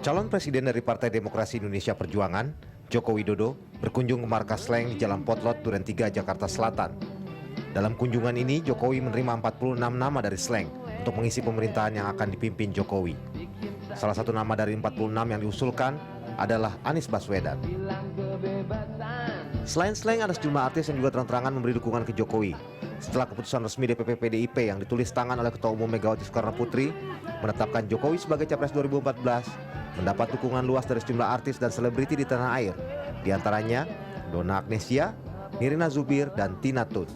Calon Presiden dari Partai Demokrasi Indonesia Perjuangan, Joko Widodo, berkunjung ke markas Slank di Jalan Potlot, Duren 3, Jakarta Selatan. Dalam kunjungan ini, Jokowi menerima 46 nama dari Slank untuk mengisi pemerintahan yang akan dipimpin Jokowi. Salah satu nama dari 46 yang diusulkan adalah Anies Baswedan. Selain Slank, ada sejumlah artis yang juga terang-terangan memberi dukungan ke Jokowi. Setelah keputusan resmi DPP PDIP yang ditulis tangan oleh Ketua Umum Megawati Soekarno Putri menetapkan Jokowi sebagai Capres 2014, mendapat dukungan luas dari sejumlah artis dan selebriti di tanah air, di antaranya Donna Agnesia, Nirina Zubir, dan Tina Tun.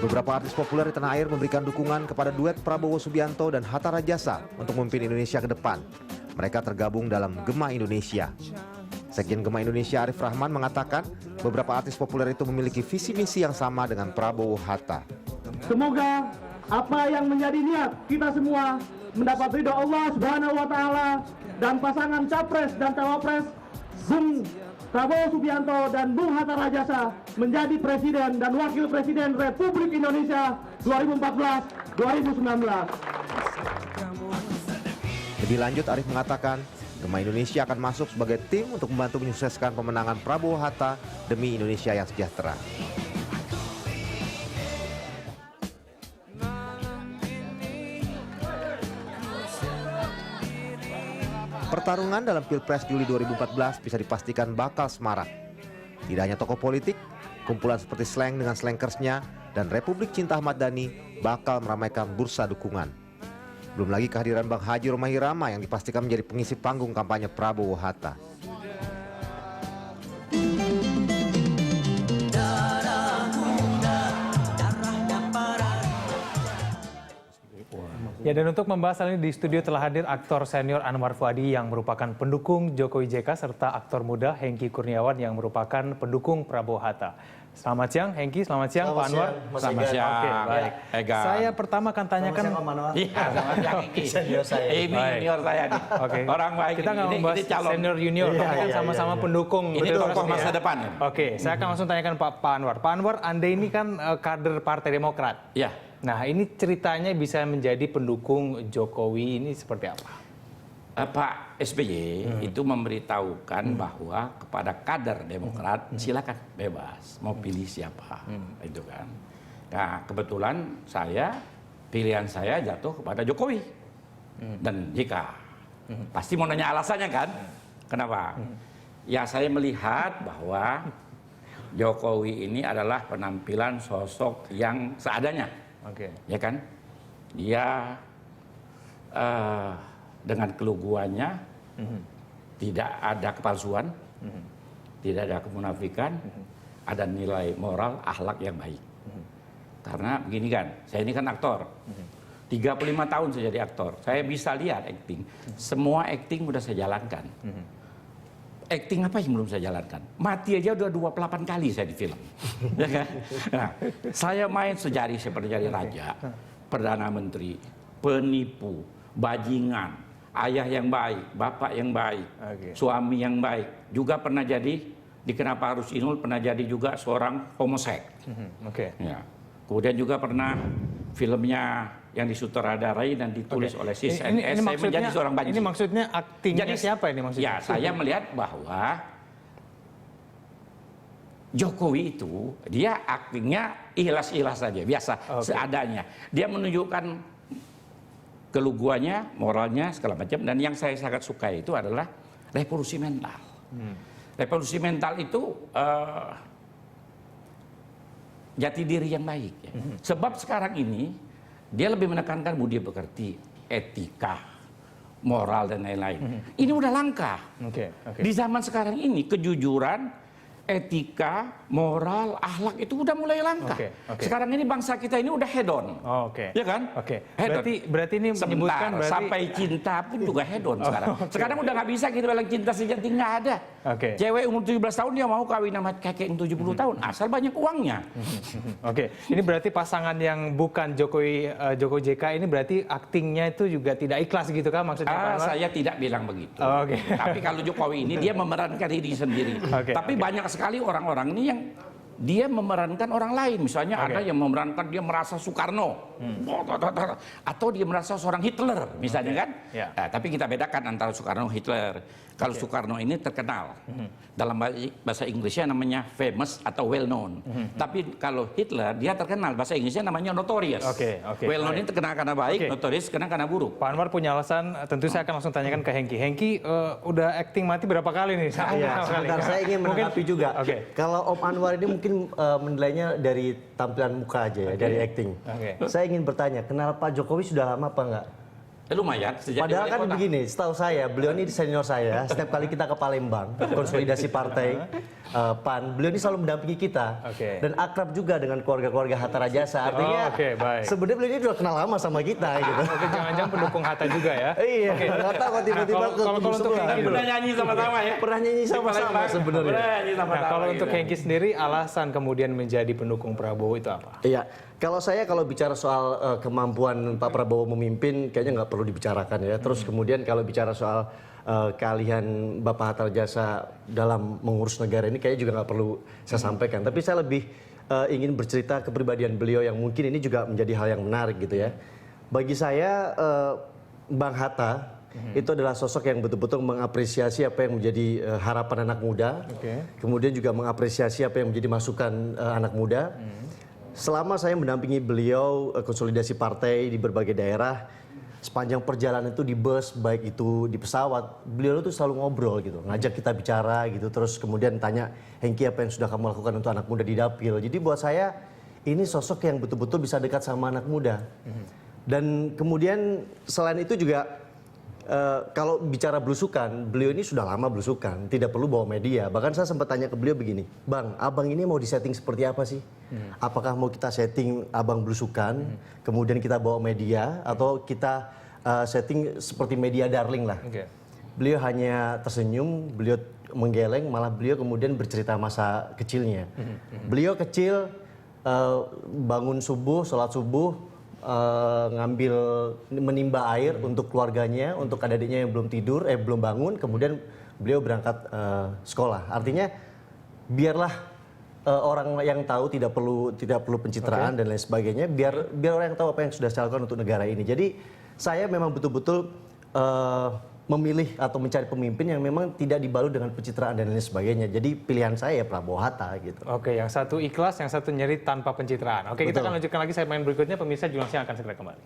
Beberapa artis populer di tanah air memberikan dukungan kepada duet Prabowo Subianto dan Hatta Rajasa untuk memimpin Indonesia ke depan. Mereka tergabung dalam Gema Indonesia. Sekjen Gema Indonesia Arif Rahman mengatakan beberapa artis populer itu memiliki visi misi yang sama dengan Prabowo Hatta. Semoga apa yang menjadi niat kita semua mendapat ridho Allah Subhanahu wa taala dan pasangan capres dan cawapres Bung Prabowo Subianto dan Bung Hatta Rajasa menjadi presiden dan wakil presiden Republik Indonesia 2014-2019. Lebih lanjut, Arif mengatakan Gema Indonesia akan masuk sebagai tim untuk membantu menyukseskan pemenangan Prabowo Hatta demi Indonesia yang sejahtera. Pertarungan dalam Pilpres Juli 2014 bisa dipastikan bakal semarak. Tidak hanya tokoh politik, kumpulan seperti Slank dengan Slankersnya dan Republik Cinta Ahmad Dhani bakal meramaikan bursa dukungan. Belum lagi kehadiran Bang Haji Romahi Rama yang dipastikan menjadi pengisi panggung kampanye Prabowo Hatta. Ya, dan untuk membahas hal ini di studio telah hadir aktor senior Anwar Fuadi yang merupakan pendukung Jokowi JK serta aktor muda Hengki Kurniawan yang merupakan pendukung Prabowo Hatta. Selamat siang Hengki, selamat siang Pak Anwar. Selamat siang. Oke, baik. Egan. Saya pertama akan tanyakan. Iya, selamat siang Hengki. Senior saya. Ini junior saya nih. Oke. Orang baik. Kita nggak ini membahas calon senior junior, tapi kan sama-sama pendukung. Ini tokoh masa depan. Oke, saya akan langsung tanyakan Pak Anwar. Pak Anwar, Anda ini kan kader Partai Demokrat. Iya. Nah, ini ceritanya bisa menjadi pendukung Jokowi ini seperti apa? Pak SBY itu memberitahukan bahwa kepada kader Demokrat silakan bebas mau pilih siapa, itu kan. Nah, kebetulan pilihan saya jatuh kepada Jokowi dan JK. Pasti mau nanya alasannya kan? Kenapa? Ya, saya melihat bahwa Jokowi ini adalah penampilan sosok yang seadanya. Oke. Ya kan? Dia dengan keluguannya tidak ada kepalsuan, tidak ada kemunafikan, ada nilai moral, akhlak yang baik. Karena begini kan, saya ini kan aktor. 35 tahun saya jadi aktor. Saya bisa lihat acting. Semua acting udah saya jalankan. Acting apa yang belum saya jalankan? Mati aja udah 28 kali saya di film. Ya kan? Nah, saya main sejari seperti jadi raja, perdana menteri, penipu, bajingan, ayah yang baik, bapak yang baik, suami yang baik. Juga pernah jadi di Kenapa Harus Inul, pernah jadi juga seorang homoseks. Ya. Kemudian juga pernah filmnya yang disutradarai dan ditulis oleh Sis NS, saya menjadi seorang banci. Ini maksudnya aktingnya Jadi, siapa ini maksudnya? Ya, saya melihat bahwa Jokowi itu dia aktingnya ikhlas-ikhlas saja, biasa, seadanya. Dia menunjukkan keluguannya, moralnya, segala macam. Dan yang saya sangat suka itu adalah revolusi mental. Revolusi mental itu jati diri yang baik. Ya. Sebab sekarang ini dia lebih menekankan budi pekerti, etika, moral, dan lain-lain. Ini udah langka. Di zaman sekarang ini kejujuran, etika, moral, akhlak itu udah mulai langka. Sekarang ini bangsa kita ini udah hedon. Ya kan? Hedon. Berarti ini menyebutkan berarti sampai cinta pun juga hedon sekarang. Sekarang udah nggak bisa kita bilang cinta sejati, nggak ada. Cewek umur 17 tahun dia mau kawin sama kakek yang 70 tahun asal banyak uangnya. Ini berarti pasangan yang bukan Jokowi JK ini berarti aktingnya itu juga tidak ikhlas gitu kan maksudnya? Saya tidak bilang begitu. Tapi kalau Jokowi ini dia memerankan diri sendiri. Tapi banyak sekali orang-orang ini yang dia memerankan orang lain. Misalnya ada yang memerankan dia merasa Soekarno, atau dia merasa seorang Hitler, misalnya kan. Nah, tapi kita bedakan antara Soekarno dan Hitler. Kalau Soekarno ini terkenal, dalam bahasa Inggrisnya namanya famous atau well known. Tapi kalau Hitler dia terkenal, bahasa Inggrisnya namanya notorious. Well known ini terkenal karena baik, notorious karena buruk. Pak Anwar punya alasan, tentu saya akan langsung tanyakan ke Hengki. Hengki udah acting mati berapa kali nih? Sebentar, saya ingin menanggapi juga. Kalau Om Anwar ini mungkin menilainya dari tampilan muka aja ya, dari acting. Saya ingin bertanya, kenal Pak Jokowi sudah lama apa enggak? Lumayan. Padahal kan begini, setahu saya, beliau ini senior saya. Setiap kali kita ke Palembang, konsolidasi partai PAN, beliau ini selalu mendampingi kita. Dan akrab juga dengan keluarga-keluarga Hatta Rajasa. Artinya sebenarnya beliau ini sudah kenal lama sama kita gitu. Jangan-jangan pendukung Hatta juga ya? Iya, nggak tahu kok tiba-tiba ke kubu sebelah. Pernah nyanyi sama-sama ya? Pernah nyanyi sama-sama sebenarnya. Nah, kalau untuk Hengki sendiri, alasan kemudian menjadi pendukung Prabowo itu apa? Iya, kalau bicara soal kemampuan Pak Prabowo memimpin, kayaknya nggak perlu dibicarakan ya. Terus kemudian kalau bicara soal keahlian Bapak Hatta Rajasa dalam mengurus negara ini, kayaknya juga nggak perlu saya sampaikan. Tapi saya lebih ingin bercerita kepribadian beliau yang mungkin ini juga menjadi hal yang menarik gitu ya. Bagi saya, Bang Hatta itu adalah sosok yang betul-betul mengapresiasi apa yang menjadi harapan anak muda, kemudian juga mengapresiasi apa yang menjadi masukan anak muda. Selama saya mendampingi beliau konsolidasi partai di berbagai daerah, sepanjang perjalanan itu di bus, baik itu di pesawat, beliau itu selalu ngobrol gitu, ngajak kita bicara gitu, terus kemudian tanya, Hengki apa yang sudah kamu lakukan untuk anak muda di dapil. Jadi buat saya ini sosok yang betul-betul bisa dekat sama anak muda. Dan kemudian selain itu juga kalau bicara belusukan, beliau ini sudah lama belusukan, tidak perlu bawa media. Bahkan saya sempat tanya ke beliau begini, Bang, abang ini mau disetting seperti apa sih? Apakah mau kita setting abang belusukan, kemudian kita bawa media, atau kita setting seperti media darling lah? Beliau hanya tersenyum, beliau menggeleng, malah beliau kemudian bercerita masa kecilnya. Beliau kecil, bangun subuh, sholat subuh, ngambil menimba air untuk keluarganya, untuk adik-adiknya yang belum tidur, belum bangun, kemudian beliau berangkat sekolah. Artinya biarlah orang yang tahu, tidak perlu pencitraan dan lain sebagainya, biar orang yang tahu apa yang sudah saya lakukan untuk negara ini. Jadi saya memang betul-betul memilih atau mencari pemimpin yang memang tidak dibalut dengan pencitraan dan lain sebagainya. Jadi pilihan saya ya Prabowo Hatta gitu. Oke, yang satu ikhlas, yang satu nyeri tanpa pencitraan. Oke, kita akan lanjutkan lagi segmen berikutnya. Pemirsa Jurnalisnya akan segera kembali.